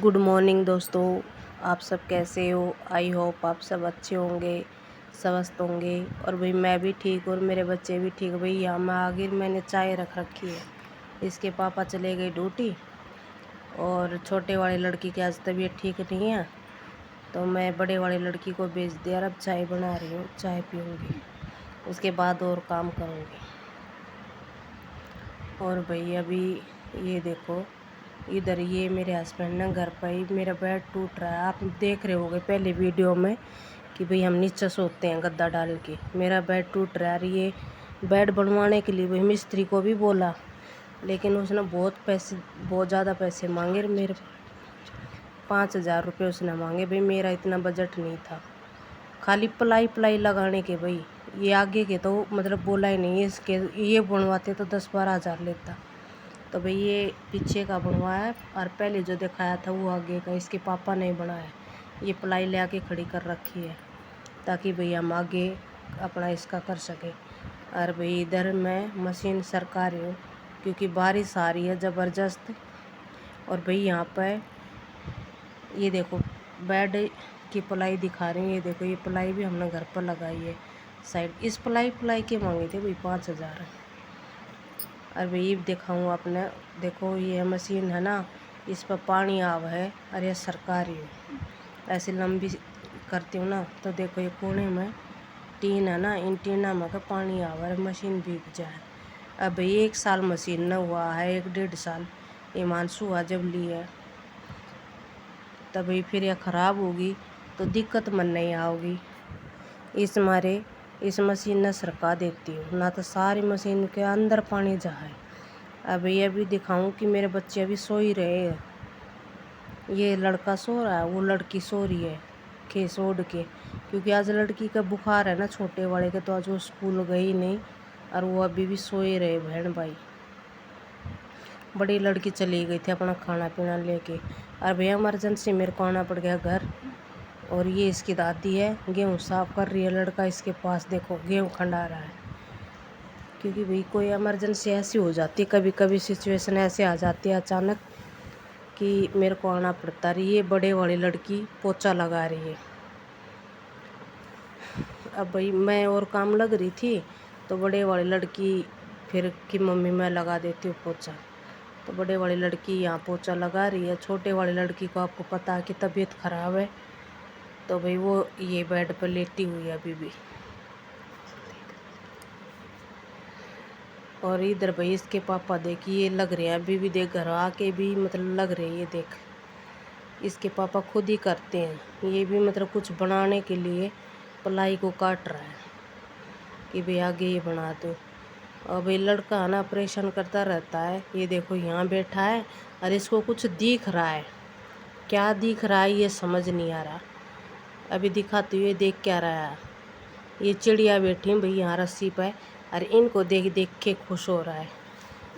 Good morning दोस्तों, आप सब कैसे हो। आई होप आप सब अच्छे होंगे, स्वस्थ होंगे। और भाई मैं भी ठीक और मेरे बच्चे भी ठीक। भाई यहाँ मैं आगे मैंने चाय रख रखी है। इसके पापा चले गए ड्यूटी और छोटे वाली लड़की की आज तबीयत ठीक नहीं है, तो मैं बड़े वाली लड़की को भेज दिया। अब चाय बना रही हूँ, चाय पीऊँगी, उसके बाद और काम करूँगी। और भाई अभी ये देखो, इधर ये मेरे हस्बैंड ने घर पर ही मेरा बेड टूट रहा है। आप देख रहे होंगे पहले वीडियो में कि भाई हम नीचे सोते हैं गद्दा डाल के। मेरा बेड टूट रहा है। ये बेड बनवाने के लिए भाई मिस्त्री को भी बोला, लेकिन उसने बहुत ज़्यादा पैसे मांगे। मेरे 5,000 रुपये उसने मांगे। भाई मेरा इतना बजट नहीं था। खाली प्लाई लगाने के भाई, ये आगे के तो मतलब बोला ही नहीं। इसके ये बनवाते तो 10-12 हज़ार लेता। तो भाई ये पीछे का बनवाया है और पहले जो दिखाया था वो आगे का इसके पापा ने बनाया। ये प्लाई ले आके खड़ी कर रखी है ताकि भाई हम आगे अपना इसका कर सके। और भाई इधर मैं मशीन सरका रही हूँ क्योंकि बारिश आ रही है ज़बरदस्त। और भाई यहाँ पर ये देखो बेड की प्लाई दिखा रही हूँ। ये देखो, ये प्लाई भी हमने घर पर लगाई है साइड। इस प्लाई के मांगे थे भाई 5,000। और भाई दिखाऊँ आपने, देखो ये मशीन है ना, इस पर पानी आव है और ये सरकारी है। ऐसे लंबी करती हूँ ना तो देखो ये कोने में टीन है ना, इन टीना में का पानी आव है, मशीन भीग जाए। अब भाई 1 साल मशीन न हुआ है, 1-1.5 साल हिमांशु हुआ जब ली है। तब भाई फिर यह ख़राब होगी तो दिक्कत मन नहीं आओगी। इस मारे इस मशीन ने सरका देती हूँ, ना तो सारी मशीन के अंदर पानी जाए। अभी ये भी दिखाऊं कि मेरे बच्चे अभी सो ही रहे हैं। ये लड़का सो रहा है, वो लड़की सो रही है खेस ओढ़ के, क्योंकि आज लड़की का बुखार है ना छोटे वाले के, तो आज वो स्कूल गई नहीं और वो अभी भी सोए रहे बहन भाई। बड़ी लड़की चली गई थी अपना खाना पीना लेके। और भैया इमरजेंसी मेरे को आना पड़ गया घर। और ये इसकी दादी है, गेहूँ साफ कर रही है। लड़का इसके पास देखो गेहूँ खंडा रहा है, क्योंकि भाई कोई इमरजेंसी ऐसी हो जाती है, कभी कभी सिचुएशन ऐसे आ जाती है अचानक कि मेरे को आना पड़ता है। ये बड़े वाली लड़की पोछा लगा रही है। अब भाई मैं और काम लग रही थी तो बड़े वाली लड़की फिर कि मम्मी मैं लगा देती हूँ पोछा, तो बड़े वाली लड़की यहाँ पोछा लगा रही है। छोटे वाली लड़की को आपको पता है कि तबीयत ख़राब है, तो भाई वो ये बेड पर लेटी हुई है अभी भी। और इधर भाई इसके पापा देखिए लग रहे हैं अभी भी, देख घर आके भी मतलब लग रहे हैं। ये देख इसके पापा खुद ही करते हैं। ये भी मतलब कुछ बनाने के लिए प्लाई को काट रहा है कि भाई आगे ये बना दो। और भाई लड़का है ना ऑपरेशन करता रहता है। ये देखो यहाँ बैठा है और इसको कुछ दिख रहा है, क्या दिख रहा है ये समझ नहीं आ रहा। अभी दिखाते हुए देख क्या रहा है। ये चिड़िया बैठी हैं भाई यहाँ रस्सी पर और इनको देख देख के खुश हो रहा है।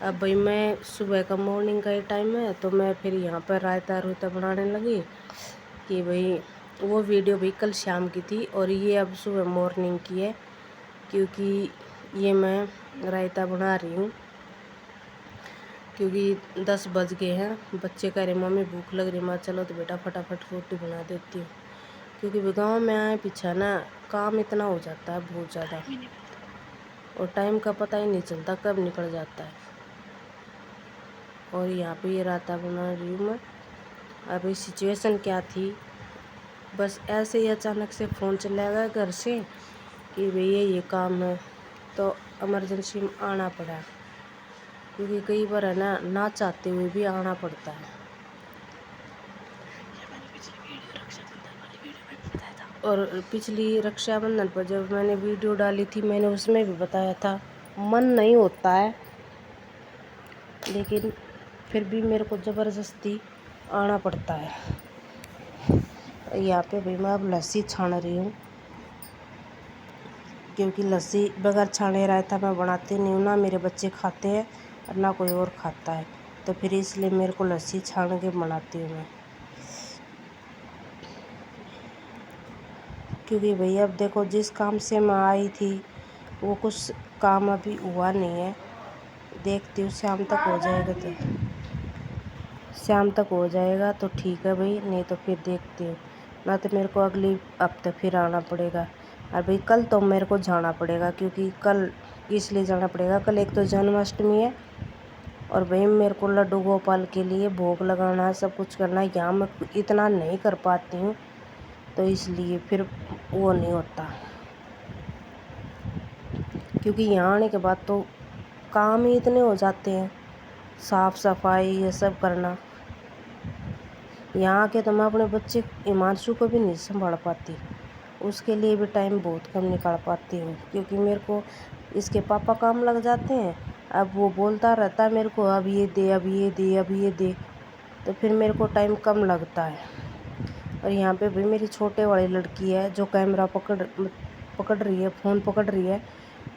अब भाई मैं सुबह का मॉर्निंग का ही टाइम है, तो मैं फिर यहाँ पर रायता रोयता बनाने लगी कि भाई वो वीडियो भाई कल शाम की थी और ये अब सुबह मॉर्निंग की है, क्योंकि ये मैं रायता बना रही हूँ क्योंकि 10 बज गए हैं। बच्चे कह रहे मम्मी भूख लग रही। मैं चलो तो बेटा फटाफट रोटी बना देती हूँ, क्योंकि गाँव में आए पीछे ना काम इतना हो जाता है बहुत ज़्यादा, और टाइम का पता ही नहीं चलता कब निकल जाता है। और यहाँ पे ये रायता बना रही हूँ मैं। अभी सिचुएशन क्या थी, बस ऐसे ही अचानक से फ़ोन चला गया घर से कि भैया ये काम है, तो इमरजेंसी में आना पड़ा, क्योंकि कई बार है ना ना चाहते हुए भी आना पड़ता है। और पिछली रक्षाबंधन पर जब मैंने वीडियो डाली थी, मैंने उसमें भी बताया था मन नहीं होता है, लेकिन फिर भी मेरे को ज़बरदस्ती आना पड़ता है। यहाँ पे भी मैं अब लस्सी छान रही हूँ, क्योंकि लस्सी बगैर छाने रायता मैं बनाती नहीं हूँ, ना मेरे बच्चे खाते हैं और ना कोई और खाता है, तो फिर इसलिए मेरे को लस्सी छान के बनाती हूँ मैं। क्योंकि भैया अब देखो जिस काम से मैं आई थी वो कुछ काम अभी हुआ नहीं है, देखती हूँ शाम तक हो जाएगा तो शाम तक हो जाएगा तो ठीक है भाई, नहीं तो फिर देखते हो, ना तो मेरे को अगली हफ्ते फिर आना पड़ेगा। और भाई कल तो मेरे को जाना पड़ेगा, क्योंकि कल इसलिए जाना पड़ेगा, कल एक तो जन्माष्टमी है और भाई मेरे को लड्डू गोपाल के लिए भोग लगाना है, सब कुछ करना है। यहाँ मैं इतना नहीं कर पाती हूँ, तो इसलिए फिर वो नहीं होता, क्योंकि यहाँ आने के बाद तो काम ही इतने हो जाते हैं, साफ़ सफाई ये सब करना। यहाँ के तो मैं अपने बच्चे हिमांशु को भी नहीं संभाल पाती, उसके लिए भी टाइम बहुत कम निकाल पाती हूँ, क्योंकि मेरे को इसके पापा काम लग जाते हैं। अब वो बोलता रहता है मेरे को, अब ये दे, अब ये दे, अब ये दे, तो फिर मेरे को टाइम कम लगता है। और यहाँ पे भी मेरी छोटे वाली लड़की है जो कैमरा पकड़ रही है, फ़ोन पकड़ रही है,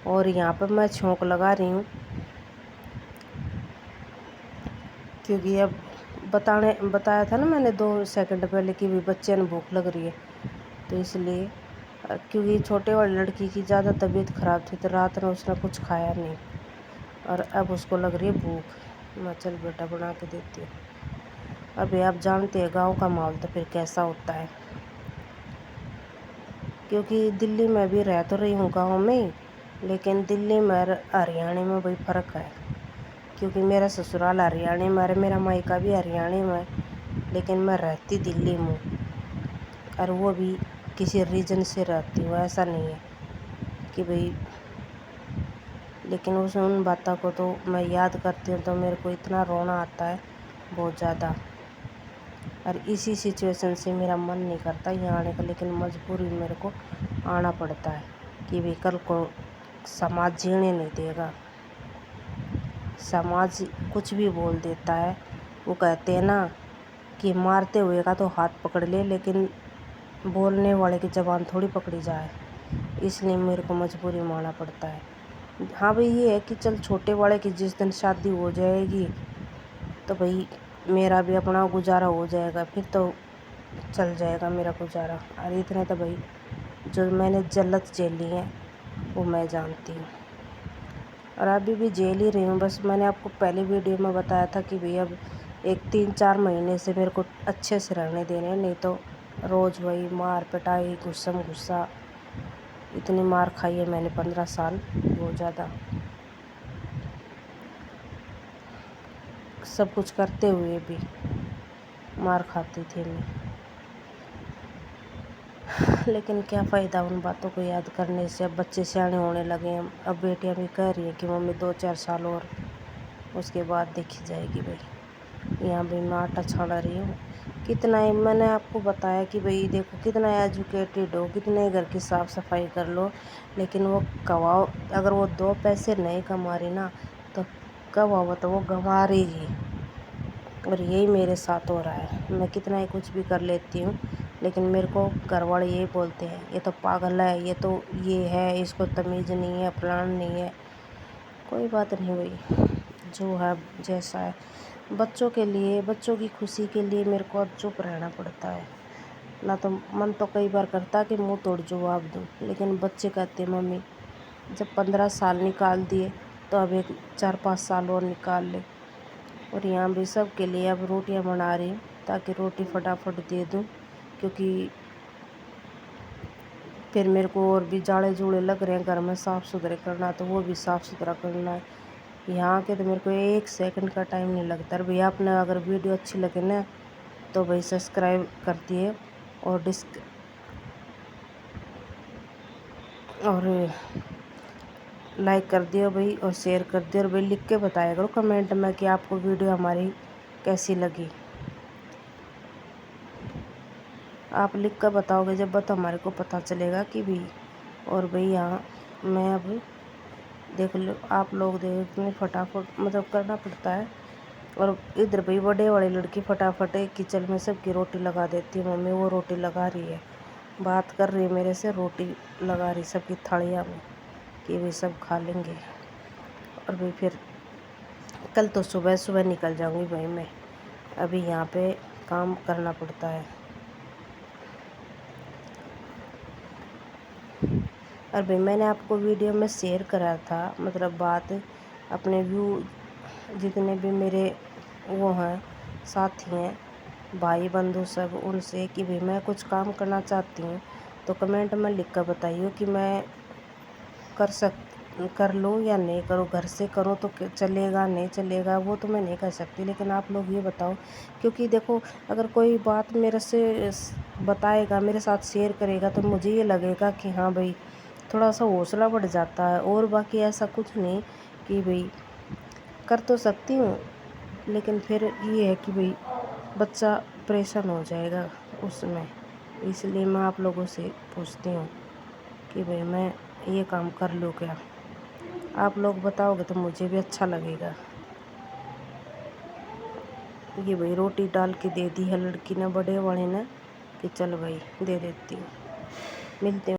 और यहाँ पे मैं छौंक लगा रही हूँ, क्योंकि अब बताया था ना मैंने 2 सेकंड पहले कि भी बच्चे ने भूख लग रही है, तो इसलिए क्योंकि छोटे वाली लड़की की ज़्यादा तबीयत ख़राब थी, तो रात में उसने कुछ खाया नहीं और अब उसको लग रही है भूख। मैं चल बेटा बना के देती हूँ। अभी आप जानते हैं गांव का माहौल तो फिर कैसा होता है, क्योंकि दिल्ली में भी रह तो रही हूँ गांव में ही, लेकिन दिल्ली में हरियाणा में भाई फ़र्क है, क्योंकि मेरा ससुराल हरियाणा में है, मेरा मायका भी हरियाणा में है, लेकिन मैं रहती दिल्ली में हूँ, और वो भी किसी रीजन से रहती हूँ, ऐसा नहीं है कि भाई। लेकिन उन बातों को तो मैं याद करती हूँ तो मेरे को इतना रोना आता है बहुत ज़्यादा, और इसी सिचुएशन से मेरा मन नहीं करता यहाँ आने का, लेकिन मजबूरी मेरे को आना पड़ता है कि भाई कल को समाज जीने नहीं देगा। समाज कुछ भी बोल देता है, वो कहते हैं ना कि मारते हुए का तो हाथ पकड़ ले, लेकिन बोलने वाले की ज़बान थोड़ी पकड़ी जाए, इसलिए मेरे को मजबूरी मानना पड़ता है। हाँ भाई ये है कि चल छोटे वाले की जिस दिन शादी हो जाएगी तो भाई मेरा भी अपना गुजारा हो जाएगा, फिर तो चल जाएगा मेरा गुजारा। और इतने तो भाई जो मैंने जल्लत झेली है वो मैं जानती हूँ, और अभी भी झेल ही रही हूँ। बस मैंने आपको पहले वीडियो में बताया था कि भाई अब एक 3-4 महीने से मेरे को अच्छे से रहने देने, नहीं तो रोज़ वही मार पिटाई गुस्सा। इतनी मार खाई है मैंने 15 साल, बहुत ज़्यादा, सब कुछ करते हुए भी मार खाती थी मैं। लेकिन क्या फ़ायदा उन बातों को याद करने से, अब बच्चे सियाने होने लगे हैं। अब बेटियां भी कह रही हैं कि मम्मी 2-4 साल और, उसके बाद देखी जाएगी भाई। यहाँ भी मैं आटा छाना रही हूँ। कितना ही मैंने आपको बताया कि भाई देखो कितना एजुकेटेड हो, कितने घर की साफ़ सफाई कर लो, लेकिन वो कमाओ, अगर वो 2 पैसे नहीं कमा रही ना तो कमाओ तो वो गंवा रही। और यही मेरे साथ हो रहा है। मैं कितना ही कुछ भी कर लेती हूँ, लेकिन मेरे को घर वाले यही बोलते हैं, ये तो पागल है, ये तो ये है, इसको तमीज़ नहीं है, प्लान नहीं है। कोई बात नहीं भाई, जो है जैसा है, बच्चों के लिए, बच्चों की खुशी के लिए मेरे को अब चुप रहना पड़ता है। ना तो मन तो कई बार करता कि मुँह तोड़ जवाब दूँ, लेकिन बच्चे कहते हैं मम्मी जब 15 साल निकाल दिए तो अब एक 4-5 साल और निकाल ले। और यहाँ भी सब के लिए अब रोटियां बना रही हूँ ताकि रोटी फटाफट दे दूँ, क्योंकि फिर मेरे को और भी जाड़े जूड़े लग रहे हैं घर में, साफ़ सुथरे करना तो वो भी साफ़ सुथरा करना है। यहाँ के तो मेरे को 1 सेकंड का टाइम नहीं लगता। और भैया आपने अगर वीडियो अच्छी लगे ना तो भाई सब्सक्राइब कर दिए और लाइक कर दियो भाई, और शेयर कर दियो, और भाई लिख के बताया करो कमेंट में कि आपको वीडियो हमारी कैसी लगी। आप लिख कर बताओगे जब तो हमारे को पता चलेगा कि भी। और भाई यहाँ मैं अब देख लो, आप लोग देखो फटाफट मतलब करना पड़ता है। और इधर भाई बड़े वाली लड़की फटाफट किचन में सबकी रोटी लगा देती है। मम्मी वो रोटी लगा रही है, बात कर रही है मेरे से, रोटी लगा रही सबकी थालियाँ में कि भाई सब खा लेंगे। और भाई फिर कल तो सुबह सुबह निकल जाऊंगी भाई मैं, अभी यहाँ पे काम करना पड़ता है। और भाई मैंने आपको वीडियो में शेयर करा था, मतलब बात अपने व्यू जितने भी मेरे वो हैं साथी हैं, भाई बंधु सब, उनसे कि भाई मैं कुछ काम करना चाहती हूँ तो कमेंट में लिख कर बताइए कि मैं कर लूँ या नहीं करूँ, घर से करूँ तो चलेगा नहीं चलेगा वो तो मैं नहीं कर सकती, लेकिन आप लोग ये बताओ। क्योंकि देखो, अगर कोई बात मेरे से बताएगा, मेरे साथ शेयर करेगा, तो मुझे ये लगेगा कि हाँ भाई थोड़ा सा हौसला बढ़ जाता है। और बाकी ऐसा कुछ नहीं कि भाई कर तो सकती हूँ, लेकिन फिर ये है कि भाई बच्चा परेशान हो जाएगा उसमें, इसलिए मैं आप लोगों से पूछती हूँ कि भाई मैं ये काम कर लूँ क्या। आप लोग बताओगे तो मुझे भी अच्छा लगेगा। ये भाई रोटी डाल के दे दी है लड़की ने बड़े वाले ने कि चल भाई दे देती हूँ। मिलते हैं।